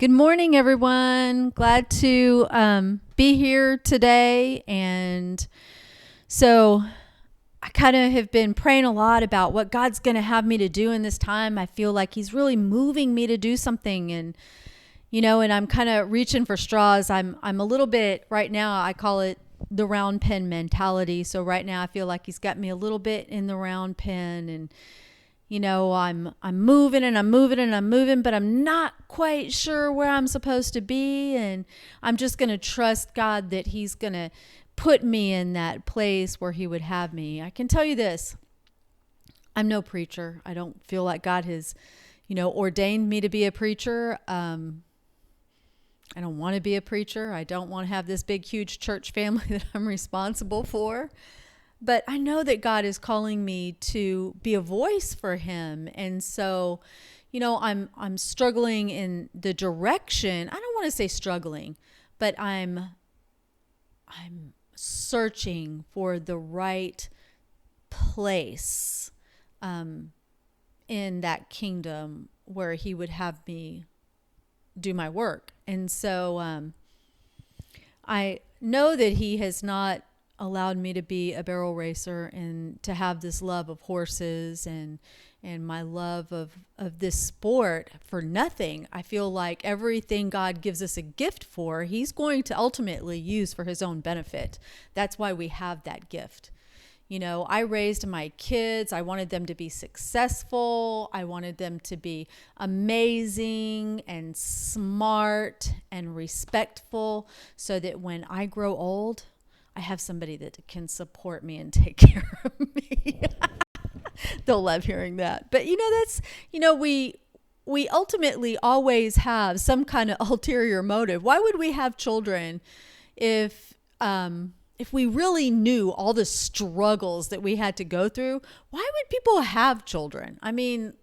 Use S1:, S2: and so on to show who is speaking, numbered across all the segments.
S1: Good morning, everyone. Glad to be here today. And so I kind of have been praying a lot about what God's going to have me to do in this time. I feel like He's really moving me to do something. And I'm kind of reaching for straws. I'm a little bit right now, I call it the round pen mentality. So right now I feel like He's got me a little bit in the round pen, and I'm moving and I'm moving and I'm moving, but I'm not quite sure where I'm supposed to be. And I'm just going to trust God that He's going to put me in that place where He would have me. I can tell you this. I'm no preacher. I don't feel like God has, ordained me to be a preacher. I don't want to be a preacher. I don't want to have this big, huge church family that I'm responsible for. But I know that God is calling me to be a voice for Him. And so, I'm struggling in the direction. I don't want to say struggling, but I'm searching for the right place in that kingdom where He would have me do my work. And so I know that He has not allowed me to be a barrel racer and to have this love of horses and my love of this sport for nothing. I feel like everything God gives us a gift for, He's going to ultimately use for His own benefit. That's why we have that gift. I raised my kids. I wanted them to be successful. I wanted them to be amazing and smart and respectful so that when I grow old, I have somebody that can support me and take care of me. They'll love hearing that. But we ultimately always have some kind of ulterior motive. Why would we have children if we really knew all the struggles that we had to go through? Why would people have children? I mean,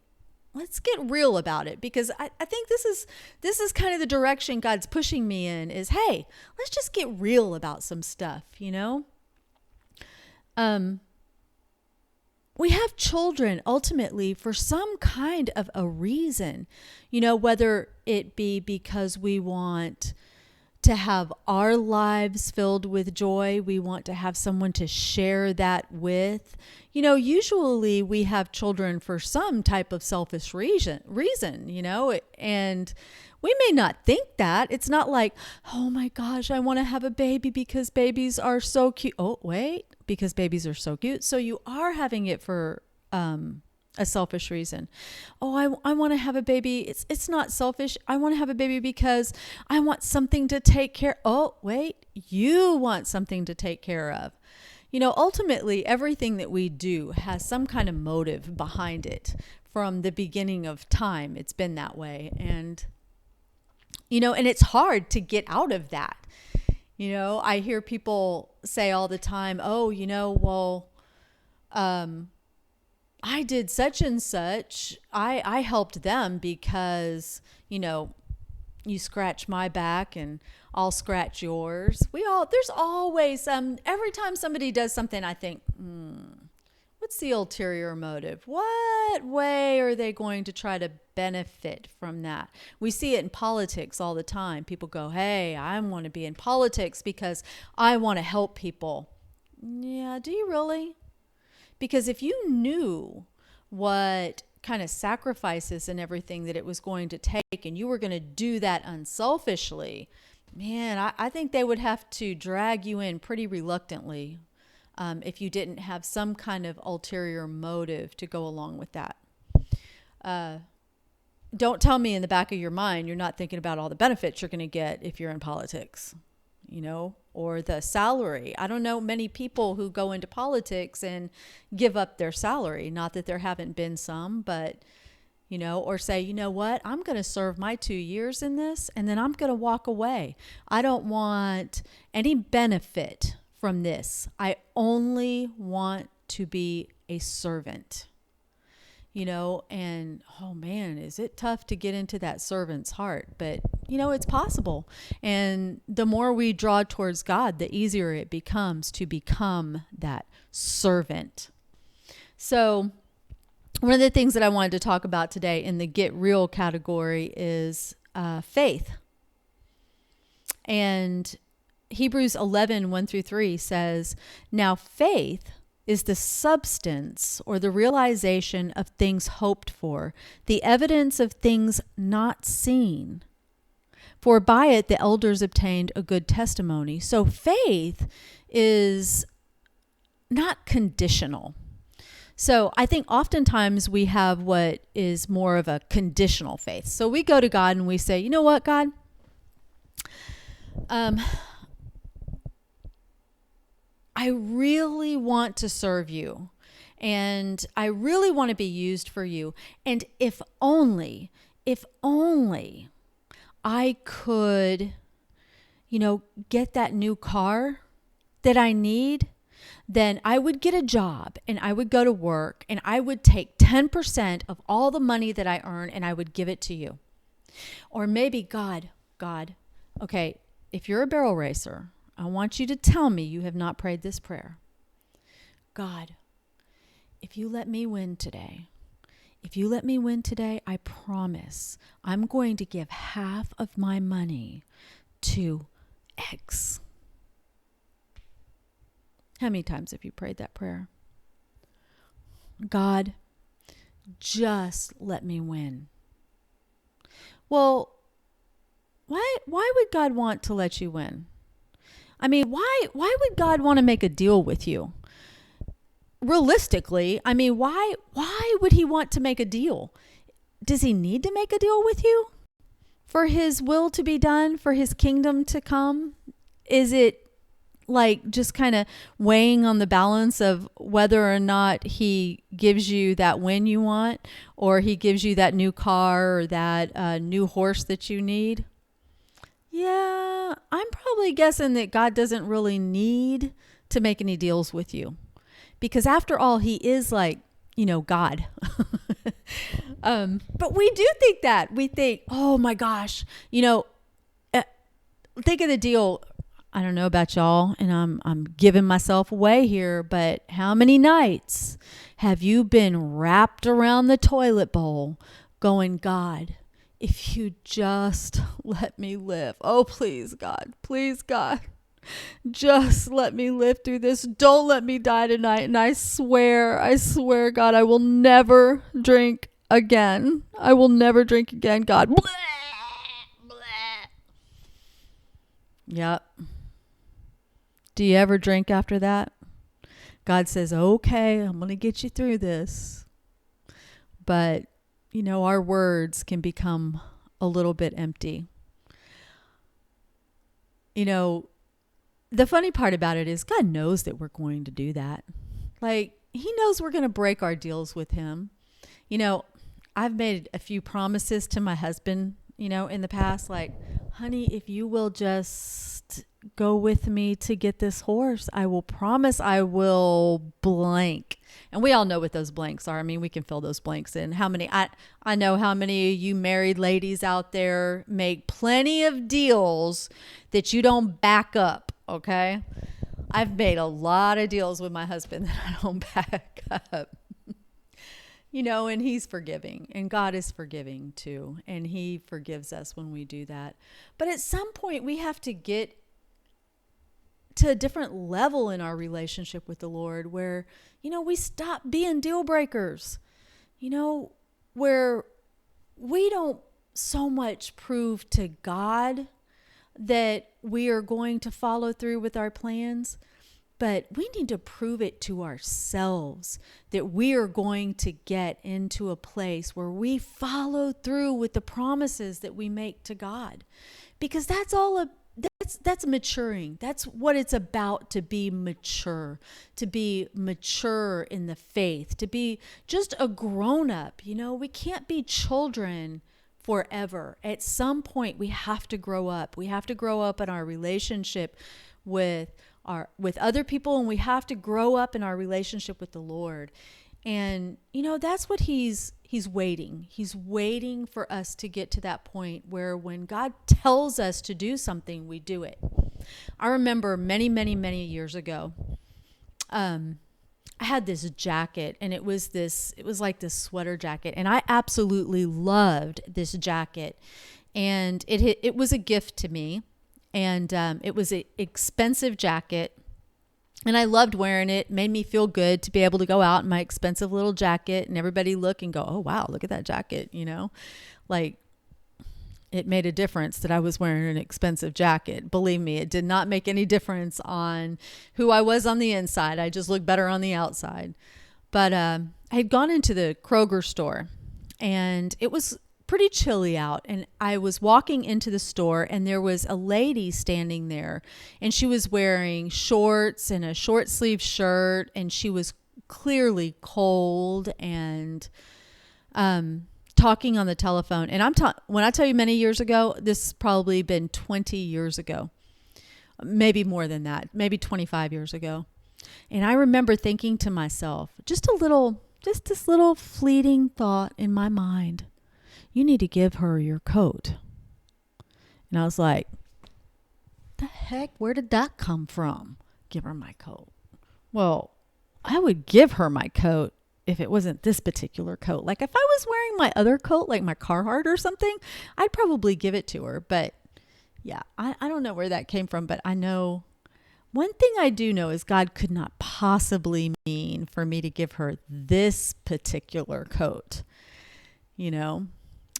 S1: let's get real about it, because I think this is kind of the direction God's pushing me in is, hey, let's just get real about some stuff, we have children ultimately for some kind of a reason, whether it be because we want to have our lives filled with joy. We want to have someone to share that with. Usually we have children for some type of selfish reason, and we may not think that. It's not like, oh my gosh, I want to have a baby because babies are so cute. Oh, wait, because babies are so cute. So you are having it for a selfish reason. Oh, I want to have a baby. It's not selfish. I want to have a baby because I want something to take care. Oh, wait, you want something to take care of. Ultimately, everything that we do has some kind of motive behind it. From the beginning of time, it's been that way. And it's hard to get out of that. I hear people say all the time, oh, I did such and such. I helped them because, you scratch my back and I'll scratch yours. There's always, every time somebody does something, I think, what's the ulterior motive? What way are they going to try to benefit from that? We see it in politics all the time. People go, hey, I want to be in politics because I want to help people. Yeah, do you really? Because if you knew what kind of sacrifices and everything that it was going to take, and you were going to do that unselfishly, man, I think they would have to drag you in pretty reluctantly if you didn't have some kind of ulterior motive to go along with that. Don't tell me in the back of your mind you're not thinking about all the benefits you're going to get if you're in politics, or the salary. I don't know many people who go into politics and give up their salary. Not that there haven't been some, but, or say, you know what, I'm going to serve my 2 years in this and then I'm going to walk away. I don't want any benefit from this. I only want to be a servant. And oh man, is it tough to get into that servant's heart, but it's possible. And the more we draw towards God, the easier it becomes to become that servant. So one of the things that I wanted to talk about today in the get real category is faith. And Hebrews 11:1-3 says, now faith is the substance or the realization of things hoped for, the evidence of things not seen. For by it the elders obtained a good testimony. So faith is not conditional. So I think oftentimes we have what is more of a conditional faith. So we go to God and we say, you know what, God? I really want to serve you, and I really want to be used for you. And if only I could, get that new car that I need, then I would get a job and I would go to work and I would take 10% of all the money that I earn and I would give it to you. Or maybe God, okay, if you're a barrel racer, I want you to tell me you have not prayed this prayer. God, if you let me win today, I promise I'm going to give half of my money to X. How many times have you prayed that prayer? God, just let me win. Well, why would God want to let you win? I mean, why would God want to make a deal with you? Realistically, I mean, why would he want to make a deal? Does he need to make a deal with you for his will to be done, for his kingdom to come? Is it like just kind of weighing on the balance of whether or not he gives you that win you want, or he gives you that new car or that new horse that you need? Yeah, I'm probably guessing that God doesn't really need to make any deals with you, because after all, he is like, God. But we do think that. We think, oh my gosh, think of the deal. I don't know about y'all, and I'm giving myself away here, but how many nights have you been wrapped around the toilet bowl going, God, if you just let me live. Oh, please, God, just let me live through this. Don't let me die tonight. And I swear, God, I will never drink again. God. Blah, blah. Yep. Do you ever drink after that? God says, okay, I'm going to get you through this. But, our words can become a little bit empty. The funny part about it is God knows that we're going to do that. Like, he knows we're going to break our deals with him. I've made a few promises to my husband, in the past, like, honey, if you will just go with me to get this horse, I will promise I will blank. And we all know what those blanks are. I mean, we can fill those blanks in. I know how many of you married ladies out there make plenty of deals that you don't back up. Okay. I've made a lot of deals with my husband that I don't back up. And he's forgiving, and God is forgiving too. And he forgives us when we do that. But at some point we have to get to a different level in our relationship with the Lord where, we stop being deal breakers, where we don't so much prove to God that we are going to follow through with our plans, but we need to prove it to ourselves that we are going to get into a place where we follow through with the promises that we make to God. Because that's maturing. That's what it's about, to be mature in the faith, to be just a grown up. We can't be children forever. At some point we have to grow up. We have to grow up in our relationship with other people, and we have to grow up in our relationship with the Lord. And that's what he's waiting. He's waiting for us to get to that point where when God tells us to do something, we do it. I remember many, many, many years ago, I had this jacket, and it was like this sweater jacket, and I absolutely loved this jacket. and it was a gift to me, and it was an expensive jacket. And I loved wearing it. It made me feel good to be able to go out in my expensive little jacket and everybody look and go, oh, wow, look at that jacket. Like it made a difference that I was wearing an expensive jacket. Believe me, it did not make any difference on who I was on the inside. I just looked better on the outside. But I had gone into the Kroger store and it was pretty chilly out, and I was walking into the store and there was a lady standing there, and she was wearing shorts and a short sleeve shirt, and she was clearly cold and talking on the telephone. And when I tell you many years ago, this has probably been 20 years ago, maybe more than that, maybe 25 years ago. And I remember thinking to myself, just this little fleeting thought in my mind, you need to give her your coat. And I was like, the heck, where did that come from? Give her my coat. Well, I would give her my coat if it wasn't this particular coat. Like if I was wearing my other coat, like my Carhartt or something, I'd probably give it to her. But yeah, I don't know where that came from, but I know one thing I do know is God could not possibly mean for me to give her this particular coat,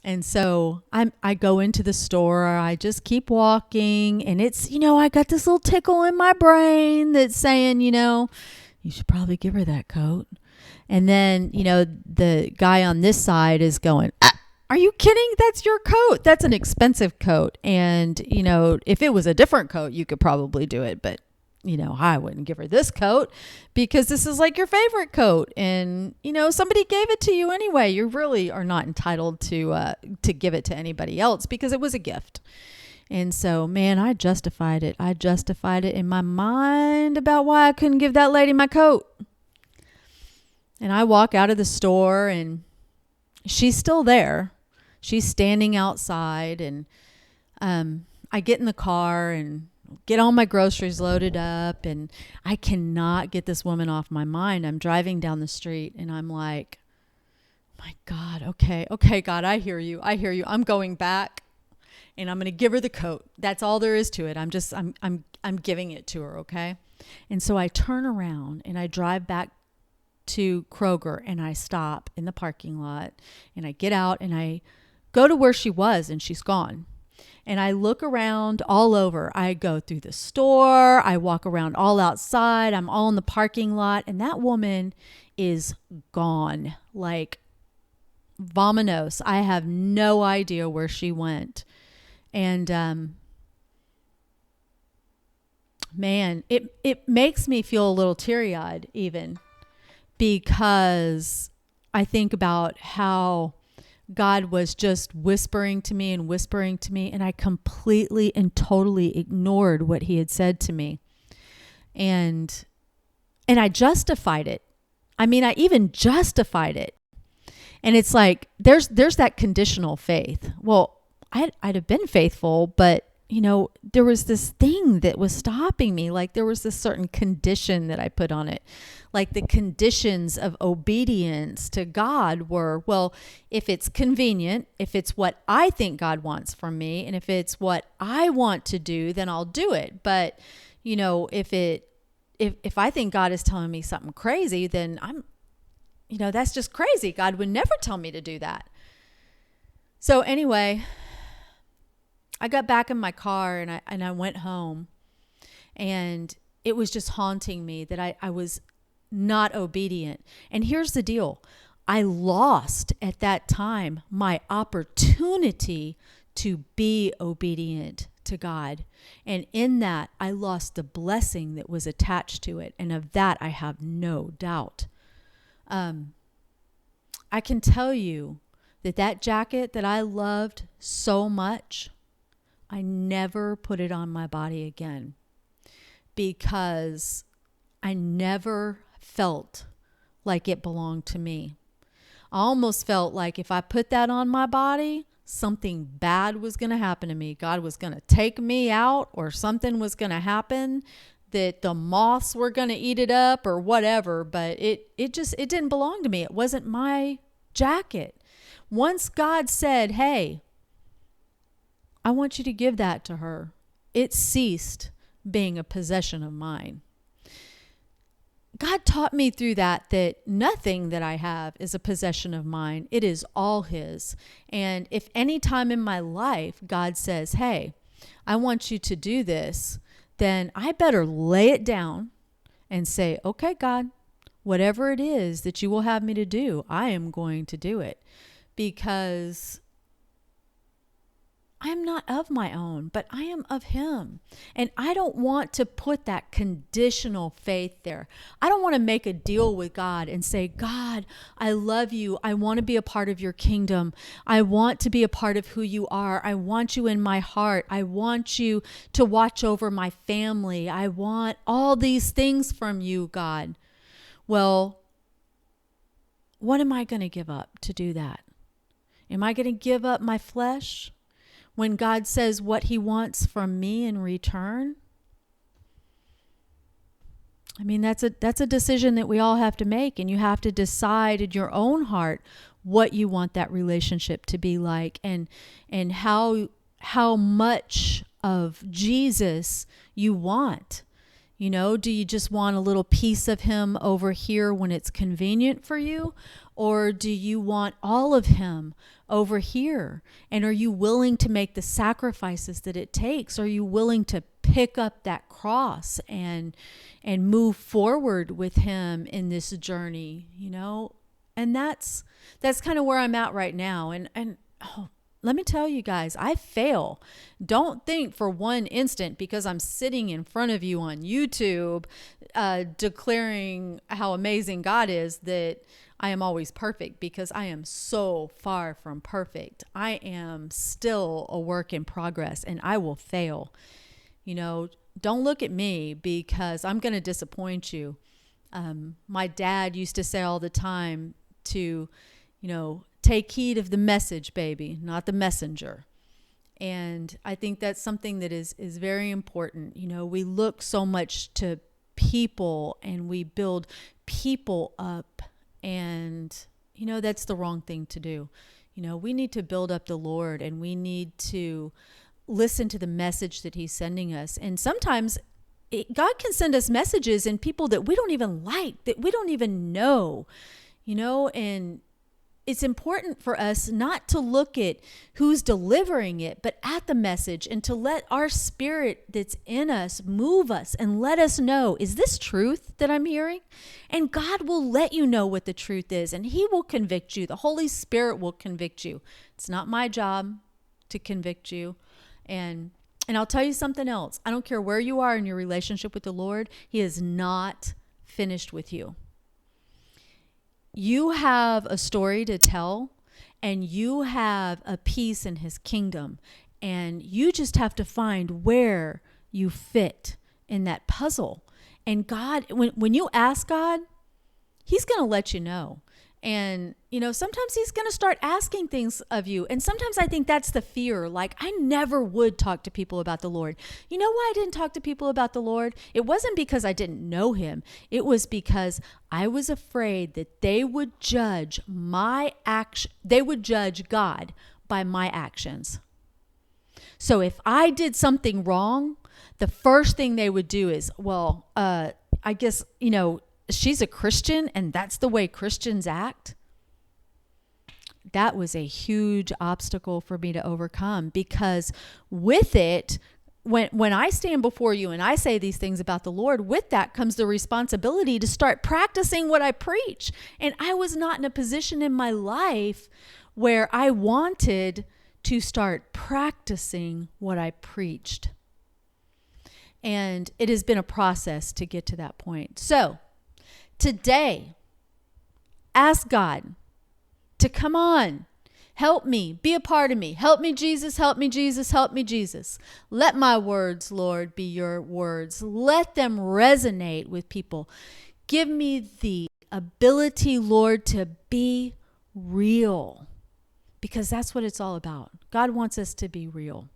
S1: And so I go into the store, I just keep walking, and it's, I got this little tickle in my brain that's saying, you should probably give her that coat. And then, the guy on this side is going, are you kidding? That's your coat. That's an expensive coat. And, if it was a different coat, you could probably do it. But, I wouldn't give her this coat because this is like your favorite coat. And, somebody gave it to you anyway. You really are not entitled to give it to anybody else because it was a gift. And so, man, I justified it. I justified it in my mind about why I couldn't give that lady my coat. And I walk out of the store and she's still there. She's standing outside, and I get in the car and get all my groceries loaded up, and I cannot get this woman off my mind. I'm driving down the street and I'm like, my God, okay, God, I hear you. I'm going back and I'm going to give her the coat. That's all there is to it. I'm giving it to her. Okay. And so I turn around and I drive back to Kroger, and I stop in the parking lot, and I get out and I go to where she was, and she's gone. And I look around all over. I go through the store. I walk around all outside. I'm all in the parking lot. And that woman is gone. Like vamonos. I have no idea where she went. And man, it makes me feel a little teary-eyed even, because I think about how God was just whispering to me, and I completely and totally ignored what he had said to me. And I justified it. I mean, I even justified it. And it's like, there's that conditional faith. Well, I'd have been faithful, but there was this thing that was stopping me. Like there was this certain condition that I put on it. Like the conditions of obedience to God were, well, if it's convenient, if it's what I think God wants from me, and if it's what I want to do, then I'll do it. But, if I think God is telling me something crazy, then that's just crazy. God would never tell me to do that. So anyway, I got back in my car and I went home, and it was just haunting me that I was not obedient. And here's the deal. I lost at that time my opportunity to be obedient to God. And in that, I lost the blessing that was attached to it. And of that, I have no doubt. I can tell you that jacket that I loved so much, I never put it on my body again, because I never felt like it belonged to me. I almost felt like if I put that on my body, something bad was going to happen to me. God was going to take me out, or something was going to happen, that the moths were going to eat it up or whatever. But it didn't belong to me. It wasn't my jacket. Once God said, hey, I want you to give that to her. It ceased being a possession of mine. God taught me through that nothing that I have is a possession of mine. It is all His. And if any time in my life God says, hey, I want you to do this, then I better lay it down and say, okay, God, whatever it is that you will have me to do, I am going to do it, because I am not of my own, but I am of Him. And I don't want to put that conditional faith there. I don't want to make a deal with God and say, God, I love you. I want to be a part of your kingdom. I want to be a part of who you are. I want you in my heart. I want you to watch over my family. I want all these things from you, God. Well, what am I going to give up to do that? Am I going to give up my flesh when God says what He wants from me in return? I mean, that's a decision that we all have to make, and you have to decide in your own heart what you want that relationship to be like, and how much of Jesus you want. You know, do you just want a little piece of Him over here when it's convenient for you? Or do you want all of Him over here? And are you willing to make the sacrifices that it takes? Are you willing to pick up that cross and move forward with Him in this journey, you know? And that's kind of where I'm at right now. And let me tell you guys, I fail. Don't think for one instant because I'm sitting in front of you on YouTube declaring how amazing God is that I am always perfect, because I am so far from perfect. I am still a work in progress, and I will fail. You know, don't look at me because I'm going to disappoint you. My dad used to say all the time to, take heed of the message, baby, not the messenger. And I think that's something that is very important. We look so much to people and we build people up, and, that's the wrong thing to do. We need to build up the Lord, and we need to listen to the message that He's sending us. And sometimes God can send us messages and people that we don't even like, that we don't even know, and it's important for us not to look at who's delivering it, but at the message, and to let our spirit that's in us move us and let us know, is this truth that I'm hearing? And God will let you know what the truth is, and He will convict you. The Holy Spirit will convict you. It's not my job to convict you. And I'll tell you something else. I don't care where you are in your relationship with the Lord. He is not finished with you. You have a story to tell, and you have a piece in His kingdom, and you just have to find where you fit in that puzzle. And God, when you ask God, He's going to let you know. And, sometimes He's going to start asking things of you. And sometimes I think that's the fear. Like, I never would talk to people about the Lord. You know why I didn't talk to people about the Lord? It wasn't because I didn't know Him. It was because I was afraid that they would judge my action. They would judge God by my actions. So if I did something wrong, the first thing they would do is, I guess, she's a Christian and that's the way Christians act. That was a huge obstacle for me to overcome, because with it, when I stand before you and I say these things about the Lord, with that comes the responsibility to start practicing what I preach. And I was not in a position in my life where I wanted to start practicing what I preached. And it has been a process to get to that point. So today, ask God to come on, help me, be a part of me. Help me, Jesus, help me, Jesus, help me, Jesus. Let my words, Lord, be your words. Let them resonate with people. Give me the ability, Lord, to be real, because that's what it's all about. God wants us to be real.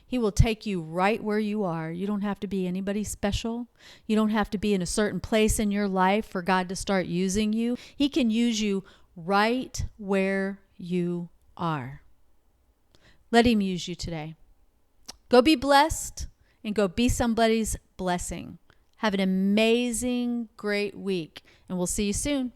S1: He will take you right where you are. You don't have to be anybody special. You don't have to be in a certain place in your life for God to start using you. He can use you right where you are. Let him use you today. Go be blessed and go be somebody's blessing. Have an amazing, great week, and we'll see you soon.